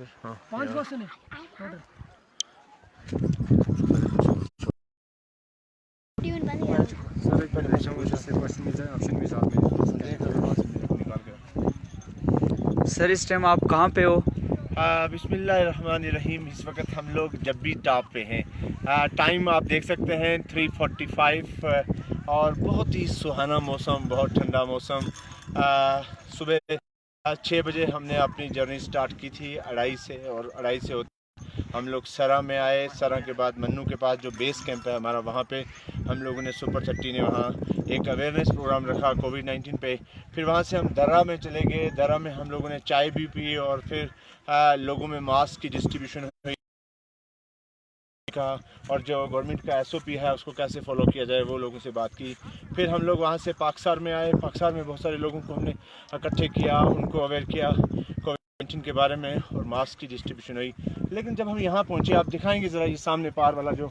हाँ 5 यहाँ। क्वेश्चन है टोटल। सर एक पहले पूछूंगा जिससे क्वेश्चन मिल जाए, ऑप्शन भी साथ में निकाल के। सर इस टाइम आप कहाँ पे हो? बिस्मिल्लाहिर्रहमानिर्रहीम। इस वक्त हम लोग जब्बी टॉप पे हैं। टाइम आप देख सकते हैं 3:45 और बहुत ही सुहाना मौसम, बहुत ठंडा मौसम। सुबह 6 बजे हमने अपनी जर्नी स्टार्ट की थी 2:30 से, और 2:30 से हम लोग सरा में आए। सरा के बाद मन्नू के पास जो बेस कैंप है हमारा, वहाँ पे हम लोगों ने सुपर 30 ने वहाँ एक अवेयरनेस प्रोग्राम रखा कोविड-19 पे। फिर वहाँ से हम दर्रा में चले गए। दर्रा में हम लोगों ने चाय भी पी और फिर लोगों में मास्क की डिस्ट्रीब्यूशन हुई का, और जो गवर्नमेंट का SOP है उसको कैसे फॉलो किया जाए वो लोगों से बात की। फिर हम लोग वहाँ से पाकसार में आए। पाकसार में बहुत सारे लोगों को हमने इकट्ठे किया, उनको अवेयर किया कोविड-19 के बारे में, और मास्क की डिस्ट्रीब्यूशन हुई। लेकिन जब हम यहाँ पहुँचे, आप दिखाएंगे ज़रा ये सामने पार वाला जो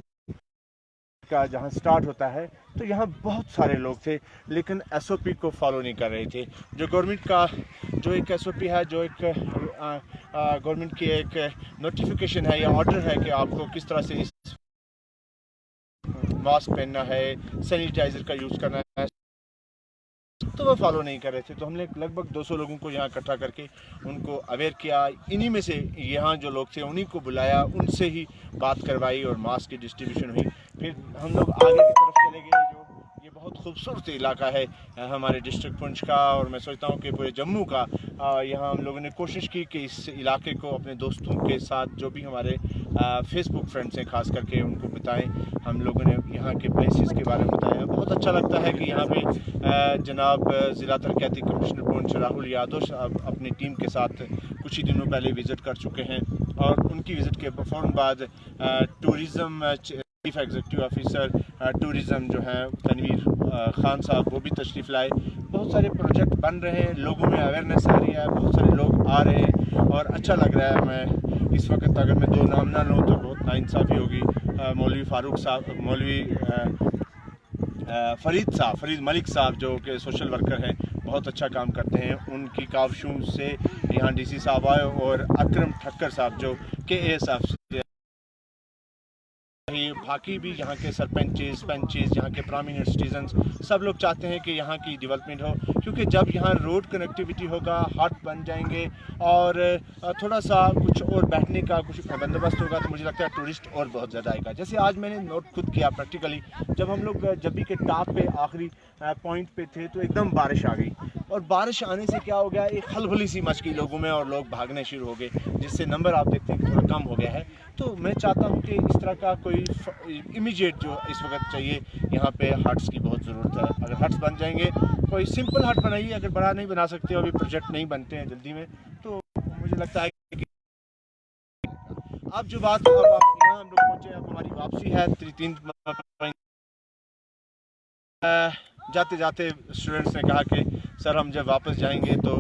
का जहाँ स्टार्ट होता है, तो यहाँ बहुत सारे लोग थे लेकिन SOP को फॉलो नहीं कर रहे थे। जो गवर्नमेंट का जो एक SOP है, जो एक गवर्नमेंट की एक नोटिफिकेशन है या ऑर्डर है कि आपको किस तरह से इस मास्क पहनना है, सैनिटाइज़र का यूज़ करना है, तो वो फॉलो नहीं कर रहे थे। तो हमने लगभग 200 लोगों को यहाँ इकट्ठा करके उनको अवेयर किया। इन्हीं में से यहाँ जो लोग थे उन्हीं को बुलाया, उनसे ही बात करवाई और मास्क की डिस्ट्रीब्यूशन हुई। फिर हम लोग आगे की तरफ चले गए। जो ये बहुत खूबसूरत इलाका है हमारे डिस्ट्रिक्ट पुंछ का, और मैं सोचता हूँ कि पूरे जम्मू का। यहाँ हम लोगों ने कोशिश की कि इस इलाके को अपने दोस्तों के साथ, जो भी हमारे फेसबुक फ्रेंड्स हैं खास करके, उनको बताएं। हम लोगों ने यहाँ के प्लेसेस के बारे में बताया। बहुत अच्छा लगता है कि यहाँ पे जनाब ज़िला तरक्याती कमिश्नर पुंछ राहुल यादव साहब अपनी टीम के साथ कुछ ही दिनों पहले विज़िट कर चुके हैं, और उनकी विज़िट के फ़ौरन बाद tourism chief executive officer tourism जो हैं तनवीर खान साहब, वो भी तशरीफ़ लाए। बहुत सारे प्रोजेक्ट बन रहे हैं, लोगों में अवेयरनेस आ रही है, बहुत सारे लोग आ रहे हैं और अच्छा लग रहा है। मैं इस वक्त अगर मैं 2 नाम ना लूँ तो बहुत नाइंसाफ़ी होगी। मौलवी फ़ारूक साहब, मौलवी फरीद मलिक साहब जो कि सोशल वर्कर हैं, बहुत अच्छा काम करते हैं। उनकी कावशू से यहाँ DC साहब आए, और अकरम ठक्कर साहब जो KAS साहब, बाकी भी यहाँ के सरपंचेस, पंचेस, यहाँ के प्रोमिनेंट सिटीजन्स, सब लोग चाहते हैं कि यहाँ की डेवलपमेंट हो, क्योंकि जब यहाँ रोड कनेक्टिविटी होगा, हाट बन जाएंगे और थोड़ा सा कुछ और बैठने का कुछ बंदोबस्त होगा, तो मुझे लगता है टूरिस्ट और बहुत ज़्यादा आएगा। जैसे आज मैंने नोट खुद किया प्रैक्टिकली, जब हम लोग जब्बी के टॉप पे आखिरी पॉइंट पे थे तो एकदम बारिश आ गई, और बारिश आने से क्या हो गया, एक खलबली सी मच गई लोगों में और लोग भागने शुरू हो गए, जिससे नंबर आप देखते हैं कि थोड़ा कम हो गया है। तो मैं चाहता हूँ कि इस तरह का कोई इमीडिएट जो इस वक्त चाहिए, यहाँ पे हट्स की बहुत ज़रूरत है। अगर हट्स बन जाएंगे, कोई सिंपल हट बनाइए, अगर बड़ा नहीं बना सकते, अभी प्रोजेक्ट नहीं बनते हैं जल्दी में, तो मुझे लगता है कि अब जो बात, अब आप यहाँ हम लोग पहुँचे, अब हमारी वापसी है 3 जाते जाते स्टूडेंट्स ने कहा कि सर हम जब वापस जाएंगे तो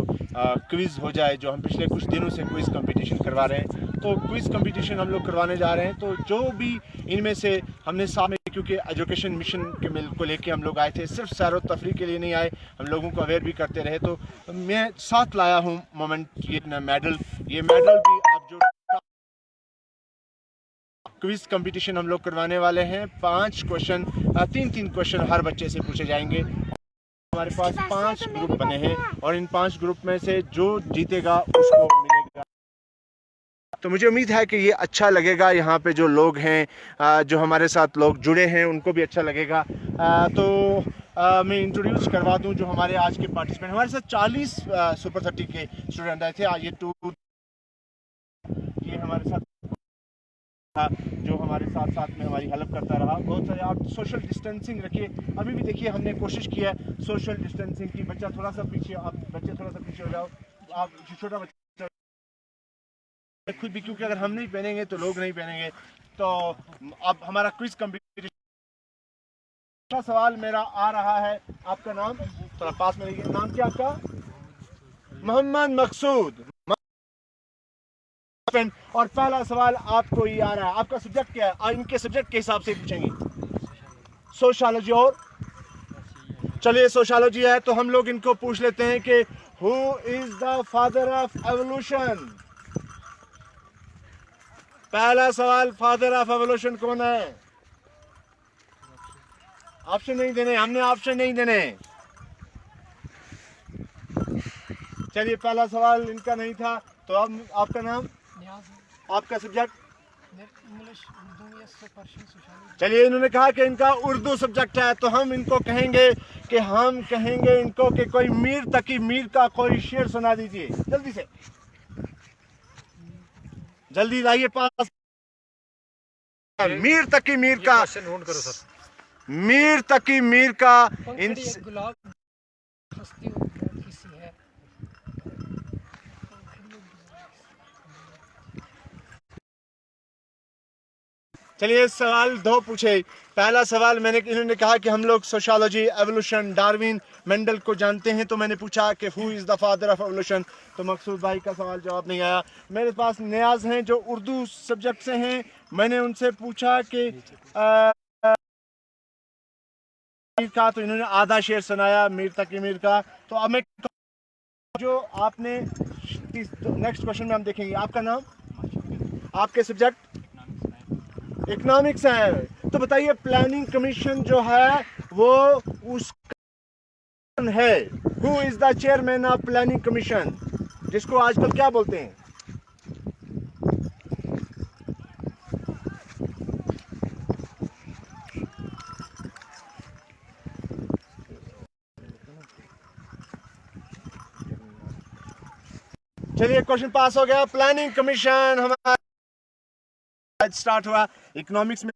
क्विज़ हो जाए, जो हम पिछले कुछ दिनों से क्विज़ कंपटीशन करवा रहे हैं, तो क्विज़ कंपटीशन हम लोग करवाने जा रहे हैं। तो जो भी इनमें से हमने सामने, क्योंकि एजुकेशन मिशन के मिल को लेके हम लोग आए थे, सिर्फ सैर व तफरी के लिए नहीं आए, हम लोगों को अवेयर भी करते रहे, तो मैं साथ लाया हूँ मोमेंट ये मेडल भी आप जो क्विज़ कंपटीशन हम लोग करवाने वाले हैं। 5 क्वेश्चन, 3 क्वेश्चन हर बच्चे से पूछे जाएंगे। हमारे पास 5 ग्रुप बने हैं, और इन 5 ग्रुप में से जो जीतेगा उसको मिलेगा। तो मुझे उम्मीद है कि ये अच्छा लगेगा। यहाँ पे जो लोग हैं, जो हमारे साथ लोग जुड़े हैं, उनको भी अच्छा लगेगा। तो मैं इंट्रोड्यूस करवा दूँ जो हमारे आज के पार्टिसिपेंट। हमारे साथ 40 सुपर 30 के स्टूडेंट आए थे। ये हमारे साथ जो हमारे साथ साथ में हमारी हेल्प करता रहा। बहुत सारे, आप सोशल डिस्टेंसिंग रखिए। अभी भी देखिए हमने कोशिश की है सोशल डिस्टेंसिंग की। बच्चा थोड़ा सा पीछे, आप बच्चे थोड़ा सा पीछे हो जाओ, आप छोटा बच्चा खुद भी, क्योंकि अगर हम नहीं पहनेंगे तो लोग नहीं पहनेंगे। तो अब हमारा क्विज कंपटीशन, सवाल मेरा आ रहा है। आपका नाम थोड़ा पास में रहिए। नाम क्या आपका? मोहम्मद मकसूद। और पहला सवाल आपको ये आ रहा है, आपका सब्जेक्ट क्या है? इनके सब्जेक्ट के हिसाब से पूछेंगे। सोशियोलॉजी, और चलिए सोशियोलॉजी है तो हम लोग इनको पूछ लेते हैं कि who is the father of evolution? पहला सवाल, फादर ऑफ एवोल्यूशन कौन है? ऑप्शन नहीं देने, हमने ऑप्शन नहीं देने। चलिए, पहला सवाल इनका नहीं था, तो अब आपका नाम, आपका सब्जेक्ट? इंग्लिश, उर्दू या पर्शियन सोशियोलॉजी। चलिए, इन्होंने कहा कि इनका उर्दू सब्जेक्ट है, तो हम इनको कहेंगे कि कोई मीर तकी मीर का कोई शेर सुना दीजिए, जल्दी से, जल्दी लाइए पास। मीर तकी मीर का, नोट करो सर। मीर तकी मीर का पंखड़ी गुलाब हंसती हुई किसी है। चलिए, सवाल दो पूछे। पहला सवाल इन्होंने कहा कि हम लोग सोशियोलॉजी, एवोल्यूशन, डार्विन, मेंडल को जानते हैं, तो मैंने पूछा कि who is the father of evolution, तो मकसूद भाई का सवाल जवाब नहीं आया। मेरे पास नियाज हैं जो उर्दू सब्जेक्ट से हैं, मैंने उनसे पूछा कि का, तो इन्होंने आधा शेर सुनाया मीर तकी मीर का। तो अब मैं जो आपने नेक्स्ट क्वेश्चन में हम देखेंगे। आपका नाम, आपके सब्जेक्ट इकोनॉमिक्स है, तो बताइए प्लानिंग कमीशन जो है वो उसका है, who is the chairman of planning commission, जिसको आजकल क्या बोलते हैं? चलिए, क्वेश्चन पास हो गया। प्लानिंग कमीशन हमारा स्टार्ट हुआ इकोनॉमिक्स में,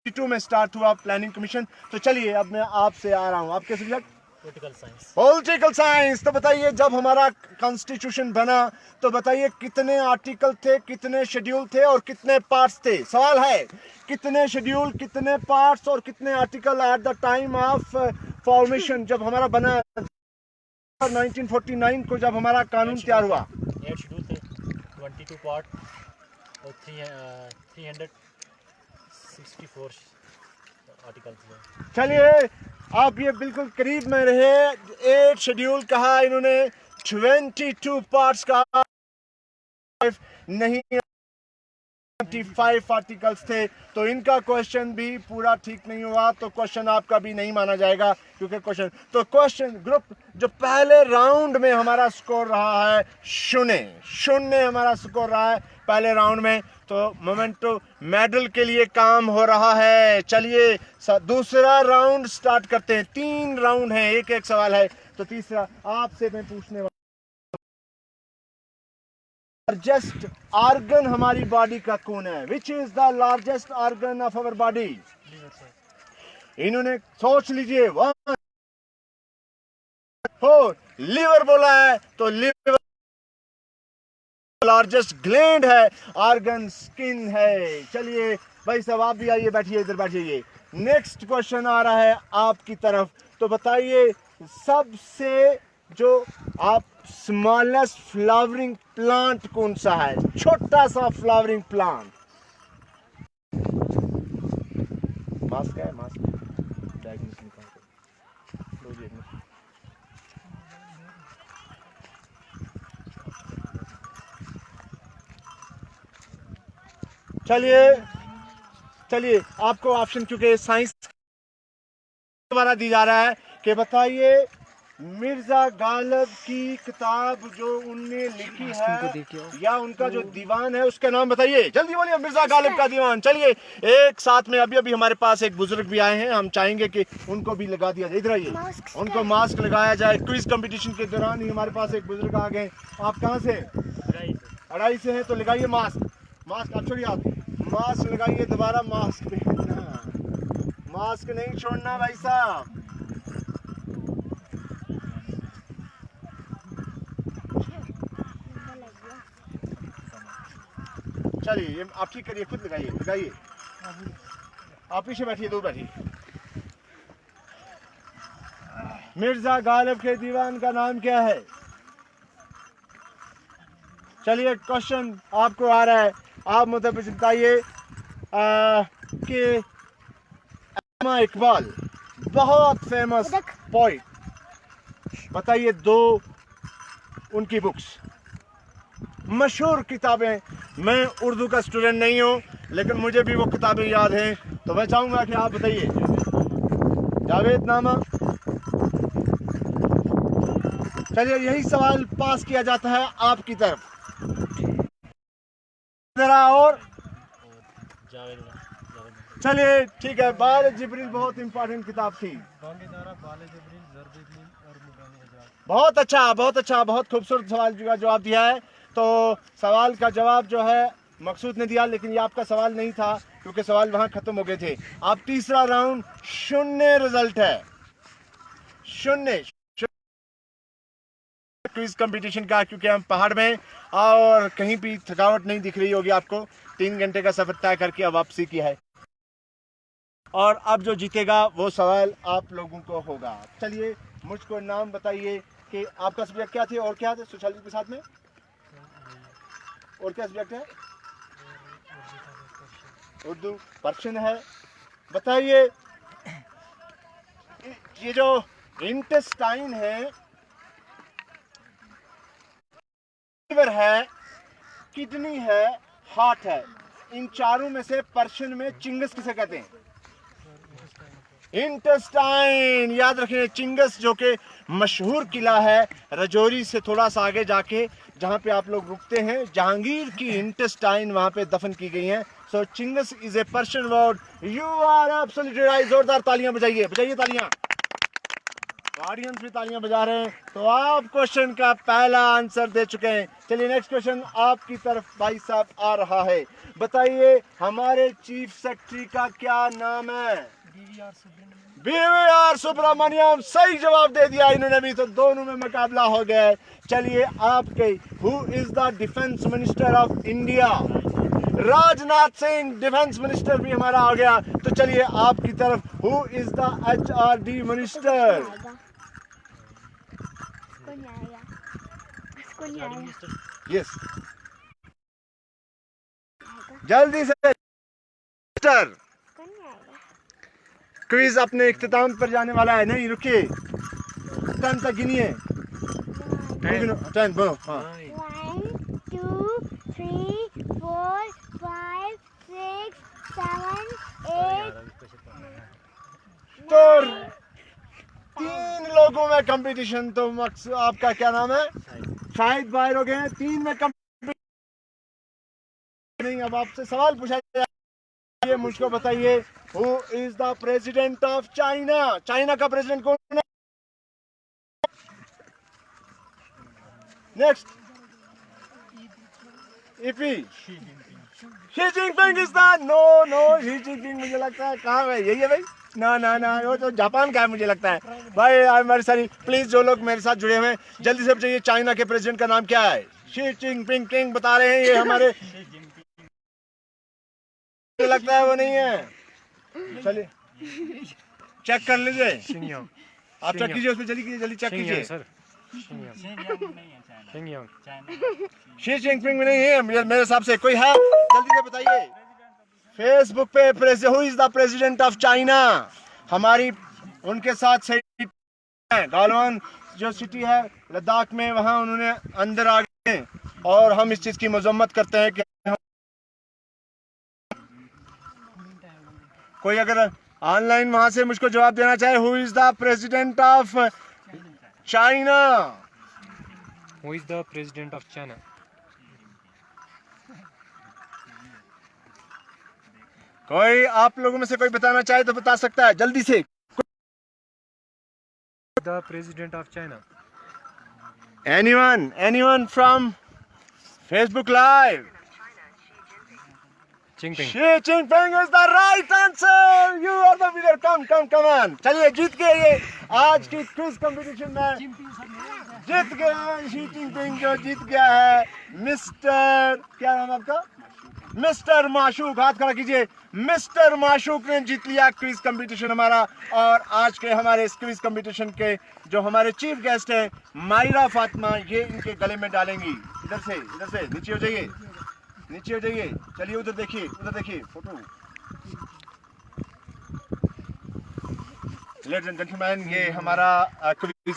2 में स्टार्ट हुआ प्लानिंग कमीशन। तो चलिए, अब मैं आपसे आ रहा हूं, आपके subject political science. Political science. तो बताइए, जब हमारा कॉन्स्टिट्यूशन बना तो बताइए कितने आर्टिकल थे, कितने शेड्यूल थे और कितने पार्ट्स थे? सवाल है, कितने शेड्यूल, कितने पार्ट्स और कितने article at the time of formation, जब हमारा बना 1949 को, जब हमारा कानून तैयार हुआ? 8 शेड्यूल थे, 22 पार्ट और 364 आर्टिकल्स थे। चलिए, आप ये बिल्कुल करीब में रहे। 8 शेड्यूल कहा इन्होंने, 22 पार्ट्स का नहीं, 25 आर्टिकल्स थे। तो इनका क्वेश्चन भी पूरा ठीक नहीं हुआ, तो क्वेश्चन आपका भी नहीं माना जाएगा, क्योंकि क्वेश्चन ग्रुप जो पहले राउंड में हमारा स्कोर रहा है 0 हमारा स्कोर रहा है पहले राउंड में। तो मोमेंटो मेडल के लिए काम हो रहा है। चलिए, दूसरा राउंड स्टार्ट करते हैं। 3 राउंड हैं, एक एक सवाल है। तो तीसरा आपसे मैं पूछने वाला, लार्जेस्ट ऑर्गन हमारी बॉडी का कौन है? Which is the largest organ of our body? इन्होंने सोच लीजिए, 1 4 लीवर बोला है, तो लीवर लार्जेस्ट ग्लैंड है, ऑर्गन स्किन है। चलिए भाई साहब, आप भी आइए, बैठिए, इधर बैठिए। नेक्स्ट क्वेश्चन आ रहा है आपकी तरफ। तो बताइए, सबसे जो आप स्मॉलेस्ट फ्लावरिंग प्लांट कौन सा है? छोटा सा फ्लावरिंग प्लांट। मास्क है, मास्क डायग्नोसिस निकाल लो जी। चलिए आपको ऑप्शन, क्योंकि साइंस द्वारा दी जा रहा है, कि बताइए मिर्जा गालिब की किताब जो उनने लिखी है या उनका जो दीवान है, उसका नाम बताइए, जल्दी बोलिए। मिर्जा गालिब का दीवान। चलिए, एक साथ में अभी हमारे पास एक बुजुर्ग भी आए हैं, हम चाहेंगे कि उनको भी लगा दिया जाए। इधर आइए, उनको मास्क लगाया जाए। क्विज कंपटीशन के दौरान ही हमारे पास एक बुजुर्ग आ गए। आप कहाँ से? अढ़ाई से हैं, तो लगाइए मास्क। आप छोड़िए, आप मास्क लगाइए, दोबारा मास्क पहनना, मास्क नहीं छोड़ना भाई साहब। चलिए, ये आप ठीक करिए, खुद लगाइए। आप पीछे बैठिए, दूर बैठिए। मिर्जा गालिब के दीवान का नाम क्या है? चलिए, क्वेश्चन आपको आ रहा है, आप मुझे बताइए कि अल्लामा इकबाल बहुत फेमस पोइट, बताइए 2 उनकी बुक्स। मशहूर किताबें। मैं उर्दू का स्टूडेंट नहीं हूँ, लेकिन मुझे भी वो किताबें याद हैं, तो मैं चाहूँगा कि आप बताइए। जावेद नामा। चलिए, यही सवाल पास किया जाता है आपकी तरफ। जरा और चलिए, ठीक है। बाल जिब्रील बहुत इंपॉर्टेंट किताब थी। बहुत अच्छा, बहुत अच्छा, बहुत खूबसूरत सवाल का जवाब दिया है। तो सवाल का जवाब जो है मकसूद ने दिया, लेकिन ये आपका सवाल नहीं था, क्योंकि सवाल वहां खत्म हो गए थे। अब तीसरा राउंड, शून्य रिजल्ट है, शून्य क्विज कंपटीशन का, क्योंकि हम पहाड़ में और कहीं भी थकावट नहीं दिख रही होगी आपको। 3 घंटे का सफर तय करके अब वापसी की है, और अब जो जीतेगा वो सवाल आप लोगों को होगा। चलिए, मुझको नाम बताइए कि आपका सब्जेक्ट क्या थे और क्या थे सोशल के साथ में, और क्या सब्जेक्ट है? उर्दू, पर्शियन है। बताइए, ये जो इंटेस्टाइन है, लिवर है, किडनी है, हार्ट है, इन चारों में से पर्शियन में चिंगस किसे कहते हैं? इंटेस्टाइन। याद रखिए, चिंगस जो कि मशहूर किला है रजौरी से थोड़ा सा आगे जाके, जहां पे आप लोग रुकते हैं, जहांगीर की इंटेस्टाइन वहां पे दफन की गई हैं। So Chingis is a Persian word. You are absolutely right. जोरदार तालियां बजाइए, बजाइए तालियां। ऑडियंस भी तालियां बजा रहे हैं। तो आप क्वेश्चन का पहला आंसर दे चुके हैं। चलिए, नेक्स्ट क्वेश्चन आपकी तरफ भाई साहब आ रहा है। बताइए, हमारे चीफ सेक्रेटरी का क्या नाम है? BVR सुब्रमण्यम। सही जवाब दे दिया इन्होंने भी, तो दोनों में मुकाबला हो गया है। चलिए, आपके who is the defence minister of India? Rajnath Singh, defence minister भी हमारा आ गया। तो चलिए, आपकी तरफ, who is the HRD minister? Yes, जल्दी से मिस्टर। क्विज अपने इख्तिताम पर जाने वाला है। नहीं, रुकिए, टाइम तक गिनिए। 10 बोलो। हाँ, 1 2 3 4 5 6 7 8। तो 3 लोगों में कंपटीशन। तो आपका क्या नाम है? शाहिद बाहर हो गए हैं। 3 में कंपटीशन नहीं। अब आपसे सवाल पूछा जाए, ये मुझको बताइए, who is the president of China? China का प्रेसिडेंट कौन है? नेक्स्ट, ईपी। Xi Jinping is the no Xi Jinping मुझे लगता है कहाँ है, यही है भाई? ना, वो तो जापान का है मुझे लगता है भाई। I am very sorry. Please, जो लोग मेरे साथ जुड़े हुए हैं, जल्दी से बताइए, चाइना के प्रेसिडेंट का नाम क्या है? शी जिनपिंग किंग बता रहे हैं, ये हमारे लगता है वो नहीं है। चलिए, चेक कर लीजिए। आप चेक कीजिए, उसमें जल्दी कीजिए, जल्दी चेक कीजिए। शी जिनपिंग में नहीं है मेरे हिसाब से। कोई है? जल्दी से बताइए। फेसबुक पे who is the president of China? हमारी उनके साथ सिटी है गालवान, जो सिटी है लद्दाख में, वहां उन्होंने अंदर आ गए, और हम इस चीज की मजम्मत करते हैं कि कोई अगर ऑनलाइन वहां से मुझको जवाब देना चाहे, who is the president of China? Who is the president of China? कोई आप लोगों में से कोई बताना चाहे तो बता सकता है, जल्दी से। The president of China. Anyone from Facebook Live? Jinping. Xi Jinping is the right answer. You are the winner. Come on. चलिए, जीत गए ये आज की क्विज कंपटीशन में। जीत गया शी जिनपिंग, जो जीत गया है मिस्टर, क्या नाम आपका? मिस्टर माशूक। हाथ खड़ा कीजिए। मिस्टर माशूक ने जीत लिया क्विज कंपटीशन हमारा। और आज के हमारे इस क्विज कंपटीशन के जो हमारे चीफ गेस्ट हैं, मायरा फातिमा, ये इनके गले में डालेंगी। इधर से नीचे हो जाइए, नीचे हो जाइए। चलिए, उधर देखिए फोटो। लेडीज एंड जेंटलमैन, ये हमारा क्विज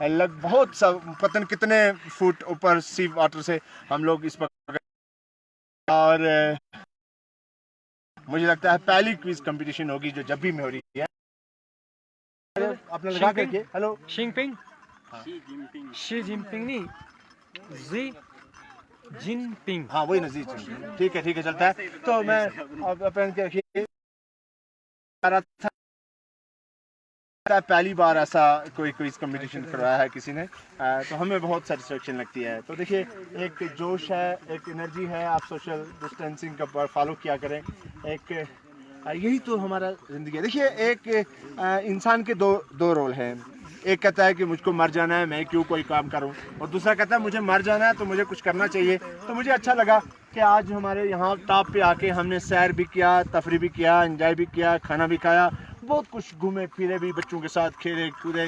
लग बहुत सा पता नहीं कितने फुट ऊपर सी वाटर से हम लोग इस वक्त, और मुझे लगता है पहली क्विज कंपटीशन होगी जो जब भी में हो रही है। अपना लगा करके हेलो जिनपिंग शी जिनपिंग नहीं, जी जिनपिंग। हाँ वही नजीर, ठीक है चलता है। तो मैं अब अपन के रखिए, पहली बार ऐसा कोई क्विज कंपटीशन करवाया है किसी ने, तो हमें बहुत सेटिस्फेक्शन लगती है। तो देखिए एक जोश है, एक एनर्जी है, आप सोशल डिस्टेंसिंग का फॉलो किया करें, एक यही तो हमारा ज़िंदगी है। देखिए एक इंसान के दो रोल हैं, एक कहता है कि मुझको मर जाना है, मैं क्यों कोई काम करूं, और दूसरा कहता है मुझे मर जाना है तो मुझे कुछ करना चाहिए। तो मुझे अच्छा लगा कि आज हमारे यहाँ टॉप पे आके हमने सैर भी किया, तफरी भी किया, एंजॉय भी किया, खाना भी खाया, बहुत कुछ घूमे फिरे भी, बच्चों के साथ खेले कूदे,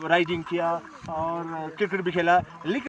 राइडिंग किया और क्रिकेट भी खेला। लेकिन